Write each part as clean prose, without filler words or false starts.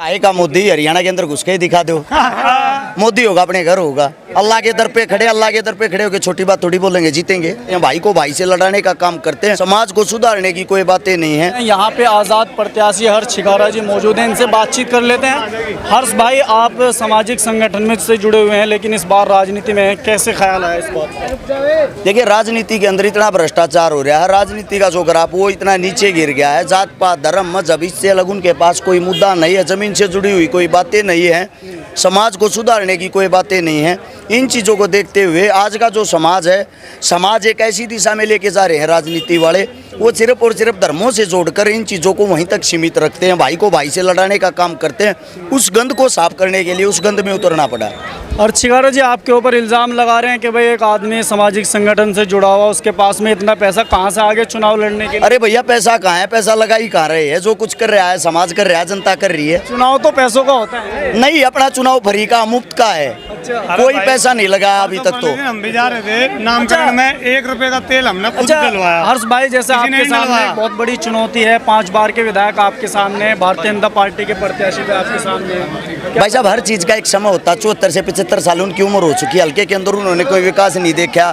आएगा मोदी, हरियाणा के अंदर घुस के ही दिखा दो। मोदी होगा अपने घर होगा, अल्लाह के दर पे खड़े, अल्लाह के दर पे खड़े होकर छोटी बात थोड़ी बोलेंगे, जीतेंगे। ये भाई को भाई से लड़ाने का काम करते हैं, समाज को सुधारने की कोई बातें नहीं है। यहाँ पे आज़ाद प्रत्याशी हर्ष छिकारा जी मौजूद हैं, इनसे बातचीत कर लेते हैं। हर्ष भाई, आप सामाजिक संगठन में से जुड़े हुए हैं, लेकिन इस बार राजनीति में कैसे ख्याल आया इस बात? देखिए, राजनीति के अंदर इतना भ्रष्टाचार हो रहा है, राजनीति का जो ग्राफ वो इतना नीचे गिर गया है। जात पात धर्म मजहब इससे अलग उनके पास कोई मुद्दा नहीं है, जमीन से जुड़ी हुई कोई बातें नहीं है, समाज को सुधारने की कोई बातें नहीं है। इन चीज़ों को देखते हुए आज का जो समाज है, समाज एक ऐसी दिशा में लेके जा रहे हैं राजनीति वाले, वो सिर्फ और सिर्फ धर्मों से जोड़कर इन चीज़ों को वहीं तक सीमित रखते हैं, भाई को भाई से लड़ाने का काम करते हैं। उस गंद को साफ करने के लिए उस गंद में उतरना पड़ा। और छिकारा जी, आपके ऊपर इल्ज़ाम लगा रहे हैं कि भाई एक आदमी सामाजिक संगठन से जुड़ा हुआ, उसके पास में इतना पैसा कहाँ से आगे चुनाव लड़ने के लिए? अरे भैया, पैसा कहाँ है? पैसा लगा ही कहाँ रहे है? जो कुछ कर रहा है समाज कर रहा है, जनता कर रही है। चुनाव तो पैसों का होता है। नहीं, अपना चुनाव फ्री का, मुफ्त का है। कोई पैसा नहीं लगाया अभी तक तो। हम भी जा रहे थे नामकरण में, 1 रुपए का तेल हमने खुद डलवाया। हर्ष भाई, जैसे आपके सामने एक बहुत बड़ी चुनौती है, 5 बार के विधायक आपके सामने, भारतीय जनता पार्टी के प्रत्याशी भी आपके सामने। भाई साहब, हर चीज़ का एक समय होता है। 74 से 75 साल उनकी उम्र हो चुकी है, हल्के के अंदर उन्होंने कोई विकास नहीं देखा,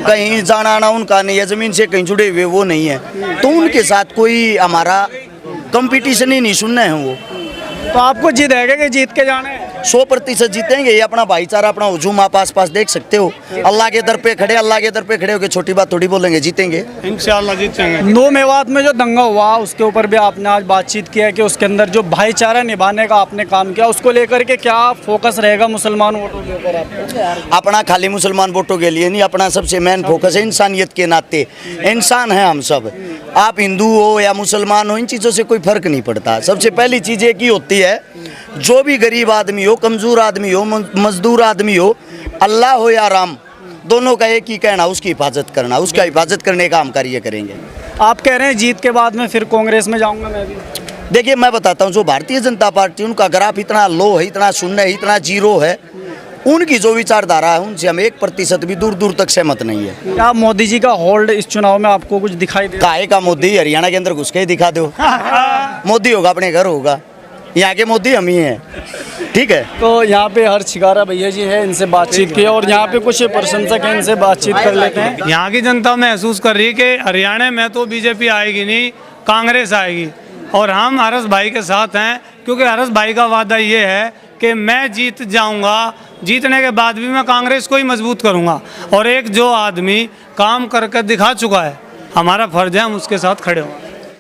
कहीं जाना आना उनका नहीं है, ज़मीन से कहीं जुड़े हुए वो नहीं है, तो उनके साथ कोई हमारा कंपटीशन ही नहीं सुनना है। वो तो आपको जीत है कि जीत के जाने 100% जीतेंगे। ये अपना भाईचारा, अपना हुजूम आप आस पास देख सकते हो। अल्लाह के दर पे खड़े, अल्लाह के दर पे खड़े होकर छोटी बात थोड़ी बोलेंगे, जीतेंगे। इंशाल्लाह जीतेंगे। 9 मेवात में जो दंगा हुआ, उसके ऊपर भी आपने आज बातचीत किया कि उसके अंदर जो भाईचारा निभाने का आपने काम किया, उसको लेकर के क्या फोकस रहेगा मुसलमान वोटों के ऊपर आपका? अपना खाली मुसलमान वोटों के लिए नहीं, अपना सबसे मेन फोकस है इंसानियत के नाते। इंसान है हम सब, आप हिंदू हो या मुसलमान हो, इन चीज़ों से कोई फर्क नहीं पड़ता। सबसे पहली चीज़ एक ही होती है, जो भी गरीब आदमी हो, कमज़ोर आदमी हो, मजदूर आदमी हो, अल्लाह हो या राम, दोनों का एक ही कहना, उसकी हिफाजत करना। उसका हिफाजत करने का हम कार्य करेंगे। आप कह रहे हैं जीत के बाद में फिर कांग्रेस में जाऊंगा मैं भी। देखिए, मैं बताता हूँ, जो भारतीय जनता पार्टी, उनका ग्राफ इतना लो है, इतना शून्य है, इतना जीरो है। उनकी जो विचारधारा है, उनसे हम 1% भी दूर दूर तक सहमत नहीं है। क्या मोदी जी का होल्ड इस चुनाव में आपको कुछ दिखाई दे? काहे का मोदी? हरियाणा के अंदर घुस के ही दिखा दो। मोदी होगा अपने घर होगा, यहाँ के मोदी हम ही हैं। ठीक है। तो यहाँ पे हर्ष छिकारा भैया जी है, इनसे बातचीत की, और यहाँ पे कुछ प्रशंसक हैं, इनसे बातचीत कर लेते हैं। यहाँ की जनता महसूस कर रही है कि हरियाणा में तो बीजेपी आएगी नहीं, कांग्रेस आएगी, और हम हर्ष भाई के साथ हैं, क्योंकि हर्ष भाई का वादा ये है कि मैं जीत जाऊंगा, जीतने के बाद भी मैं कांग्रेस को ही मजबूत करूंगा। और एक जो आदमी काम करके दिखा चुका है, हमारा फर्ज है हम उसके साथ खड़े हों।